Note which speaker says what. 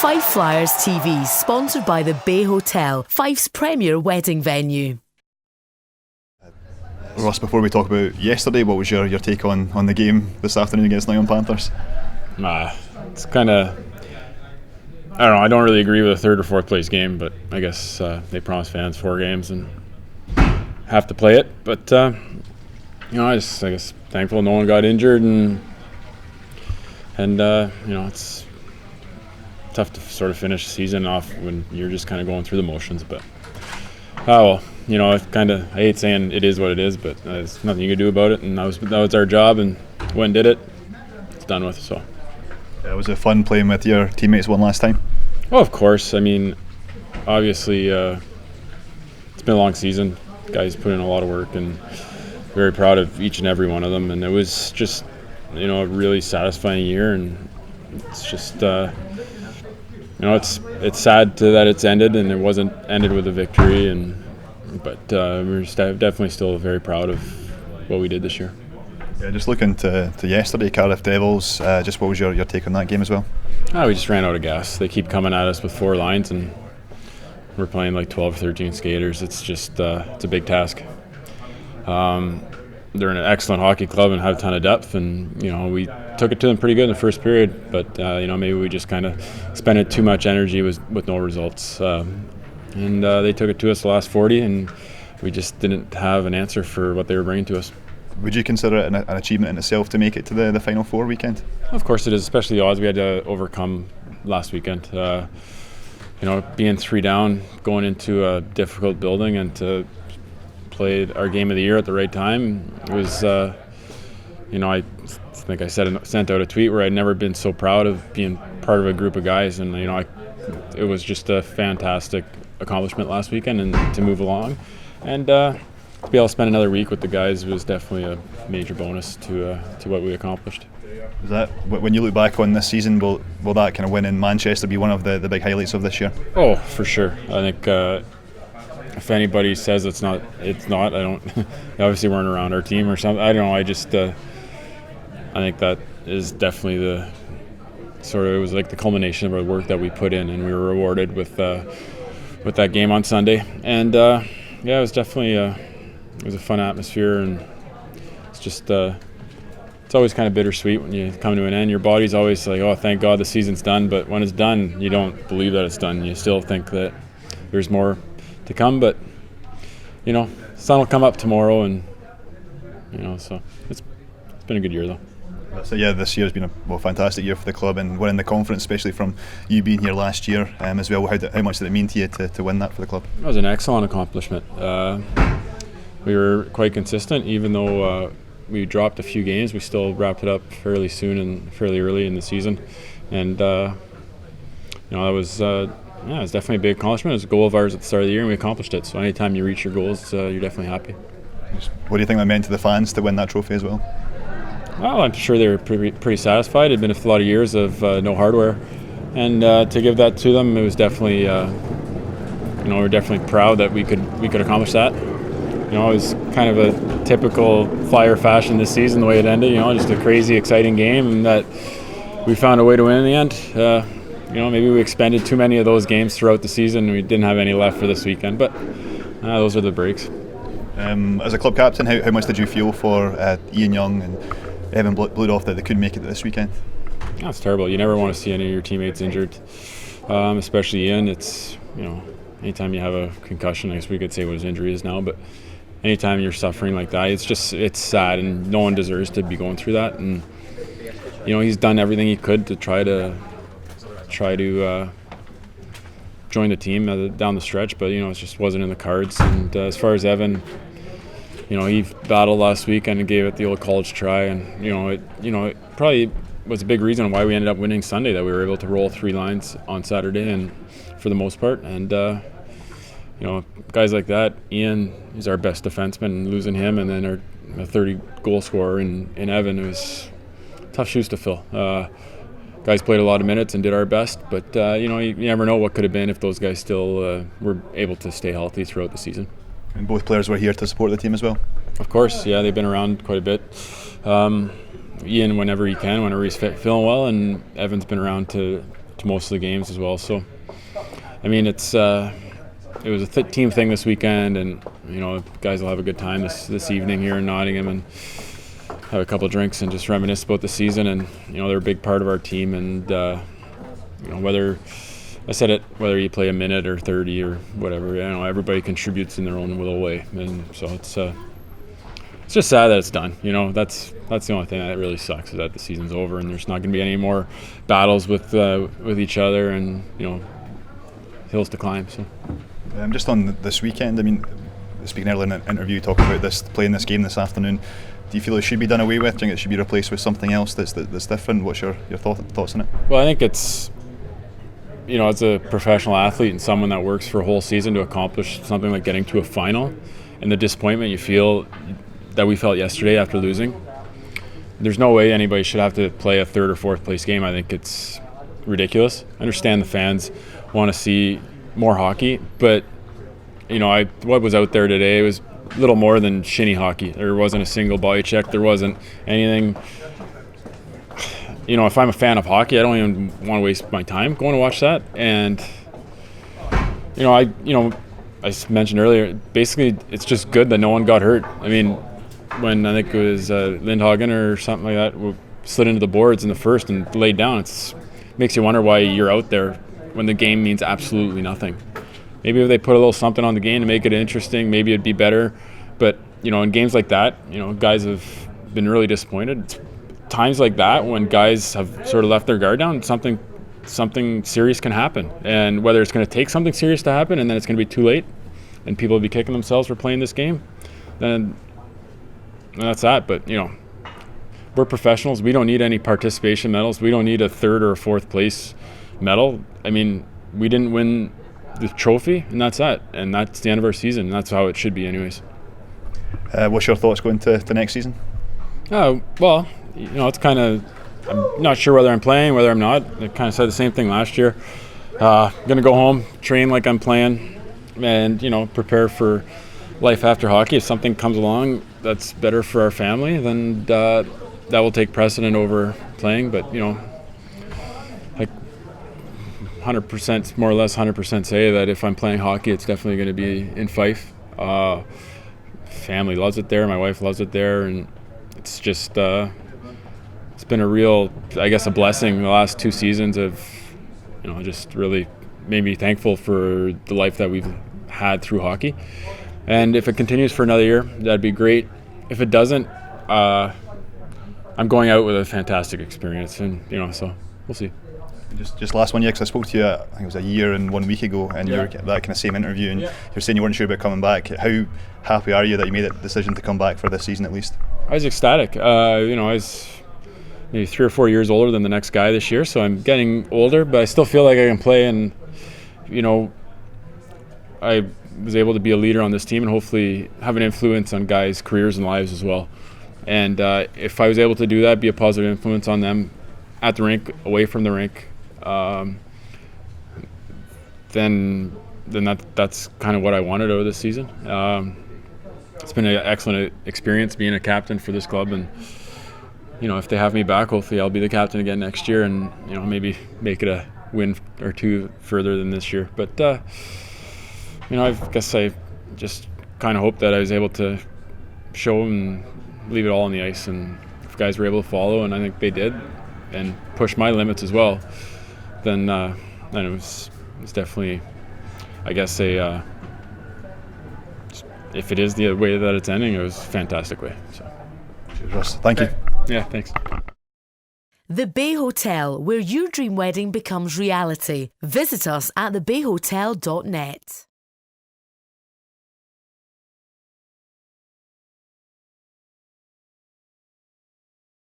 Speaker 1: Fife Flyers TV, sponsored by the Bay Hotel, Fife's premier wedding venue.
Speaker 2: Russ, before we talk about yesterday, what was your take on the game this afternoon against Nottingham Panthers?
Speaker 3: It's kind of, I don't know, I don't really agree with a third or fourth place game, but I guess they promised fans 4 games and have to play it. But, I guess thankful no one got injured, and it's tough to sort of finish the season off when you're just kind of going through the motions. But, I hate saying it is what it is, but there's nothing you can do about it, and that was our job, and when did it, it's done with. So.
Speaker 2: Was it fun playing with your teammates one last time?
Speaker 3: Oh, of course. I mean, obviously, it's been a long season. Guys put in a lot of work, and very proud of each and every one of them. And it was just, a really satisfying year, and it's just, it's sad that it's ended, and it wasn't ended with a victory. But we're definitely still very proud of what we did this year.
Speaker 2: Yeah, just looking to yesterday, Cardiff Devils, just what was your take on that game as well?
Speaker 3: We just ran out of gas. They keep coming at us with 4 lines, and we're playing like 12 or 13 skaters. It's just it's a big task. They're an excellent hockey club and have a ton of depth, and we took it to them pretty good in the first period, but maybe we just kind of spent too much energy with no results. And they took it to us the last 40, and we just didn't have an answer for what they were bringing to us.
Speaker 2: Would you consider it an achievement in itself to make it to the Final Four weekend?
Speaker 3: Of course it is, especially the odds we had to overcome last weekend. Being 3 down, going into a difficult building, and to play our game of the year at the right time, it was, I think I sent out a tweet where I'd never been so proud of being part of a group of guys, and it was just a fantastic accomplishment last weekend, and to move along, and to be able to spend another week with the guys was definitely a major bonus to what we accomplished.
Speaker 2: Is that, when you look back on this season, will that kind of win in Manchester be one of the big highlights of this year? Oh,
Speaker 3: for sure. I think if anybody says it's not. I don't. They obviously weren't around our team or something. I don't know. I think that is definitely the sort of, it was like the culmination of our work that we put in, and we were rewarded with that game on Sunday. And it was definitely it was a fun atmosphere, and it's just it's always kind of bittersweet when you come to an end. Your body's always like, oh, thank God the season's done, but when it's done, you don't believe that it's done. You still think that there's more to come, but sun will come up tomorrow, and so it's been a good year though.
Speaker 2: So yeah, this year has been a fantastic year for the club, and winning the conference, especially from you being here last year as well. How much did it mean to you to win that for the club?
Speaker 3: It was an excellent accomplishment. We were quite consistent, even though we dropped a few games. We still wrapped it up fairly soon and fairly early in the season, and that was it was definitely a big accomplishment. It was a goal of ours at the start of the year, and we accomplished it. So anytime you reach your goals, you're definitely happy.
Speaker 2: What do you think that meant to the fans to win that trophy as well?
Speaker 3: Well, I'm sure they were pretty satisfied. It had been a lot of years of no hardware, and to give that to them, it was definitely, we're definitely proud that we could accomplish that. It was kind of a typical Flyer fashion this season, the way it ended. Just a crazy, exciting game, and that we found a way to win in the end. Maybe we expended too many of those games throughout the season, and we didn't have any left for this weekend. But those are the breaks.
Speaker 2: As a club captain, how much did you feel for Ian Young and Evan Bludoff that they couldn't make it this weekend?
Speaker 3: That's terrible. You never want to see any of your teammates injured, especially Ian. It's, anytime you have a concussion, I guess we could say what his injury is now, but anytime you're suffering like that, it's sad, and no one deserves to be going through that. And he's done everything he could to try to join the team down the stretch, but it just wasn't in the cards. And as far as Evan, he battled last weekend and gave it the old college try, and it probably was a big reason why we ended up winning Sunday, that we were able to roll 3 lines on Saturday, and for the most part. And guys like that, Ian is our best defenseman, and losing him, and then our 30 goal scorer in Evan, it was tough shoes to fill. Guys played a lot of minutes and did our best, but you never know what could have been if those guys still were able to stay healthy throughout the season.
Speaker 2: And both players were here to support the team as well?
Speaker 3: Of course, yeah, they've been around quite a bit. Ian, whenever he can, whenever he's feeling well, and Evan's been around to to most of the games as well. So, I mean, it was a team thing this weekend, and guys will have a good time this evening here in Nottingham and have a couple of drinks and just reminisce about the season. And they're a big part of our team, and whether you play a minute or 30 or whatever, everybody contributes in their own little way, and so it's just sad that it's done. That's the only thing that really sucks, is that the season's over and there's not going to be any more battles with each other, and hills to climb. So,
Speaker 2: just on this weekend, I mean, speaking earlier in an interview, talking about playing this game this afternoon, do you feel it should be done away with? Do you think it should be replaced with something else that's different? What's your thoughts on it?
Speaker 3: Well, I think it's, as a professional athlete and someone that works for a whole season to accomplish something like getting to a final, and the disappointment you feel that we felt yesterday after losing, there's no way anybody should have to play a third or fourth place game. I think it's ridiculous. I understand the fans want to see more hockey, but what was out there today was little more than shinny hockey. There wasn't a single body check. There wasn't anything. If I'm a fan of hockey, I don't even want to waste my time going to watch that. And I mentioned earlier, basically it's just good that no one got hurt. I mean, when I think it was Lindhagen or something like that slid into the boards in the first and laid down, it makes you wonder why you're out there when the game means absolutely nothing. Maybe if they put a little something on the game to make it interesting, maybe it'd be better. But in games like that, guys have been really disappointed. It's times like that when guys have sort of left their guard down, something serious can happen. And whether it's going to take something serious to happen and then it's going to be too late and people will be kicking themselves for playing this game, then that's that. But we're professionals. We don't need any participation medals. We don't need a third or a fourth place medal. I mean, we didn't win the trophy, and that's that. And that's the end of our season. And that's how it should be anyways.
Speaker 2: What's your thoughts going to next season?
Speaker 3: Well, it's kind of, I'm not sure whether I'm playing, whether I'm not. I kind of said the same thing last year. Going to go home, train like I'm playing, and, prepare for life after hockey. If something comes along that's better for our family, then that will take precedent over playing. But, like 100%, more or less 100% say that if I'm playing hockey, it's definitely going to be in Fife. Family loves it there. My wife loves it there. And it's just, it's been a real, I guess, a blessing the last 2 seasons of, just really made me thankful for the life that we've had through hockey. And if it continues for another year, that'd be great. If it doesn't, I'm going out with a fantastic experience, and so we'll see.
Speaker 2: Just last one, because I spoke to you, I think it was a year and 1 week ago, and you were that kind of same interview, and you're saying you weren't sure about coming back. How happy are you that you made that decision to come back for this season at least?
Speaker 3: I was ecstatic. I was maybe 3 or 4 years older than the next guy this year, so I'm getting older, but I still feel like I can play, and I was able to be a leader on this team and hopefully have an influence on guys' careers and lives as well. And if I was able to do that, be a positive influence on them at the rink, away from the rink, then that's kind of what I wanted out of this season. It's been an excellent experience being a captain for this club, and if they have me back, hopefully I'll be the captain again next year, and maybe make it a win or 2 further than this year. But I guess I just kind of hope that I was able to show and leave it all on the ice, and if guys were able to follow, and I think they did, and push my limits as well, then it was definitely, I guess, if it is the way that it's ending, it was a fantastic way. So,
Speaker 2: cheers, Russ. Thank you.
Speaker 3: Yeah, thanks.
Speaker 1: The Bay Hotel, where your dream wedding becomes reality. Visit us at thebayhotel.net.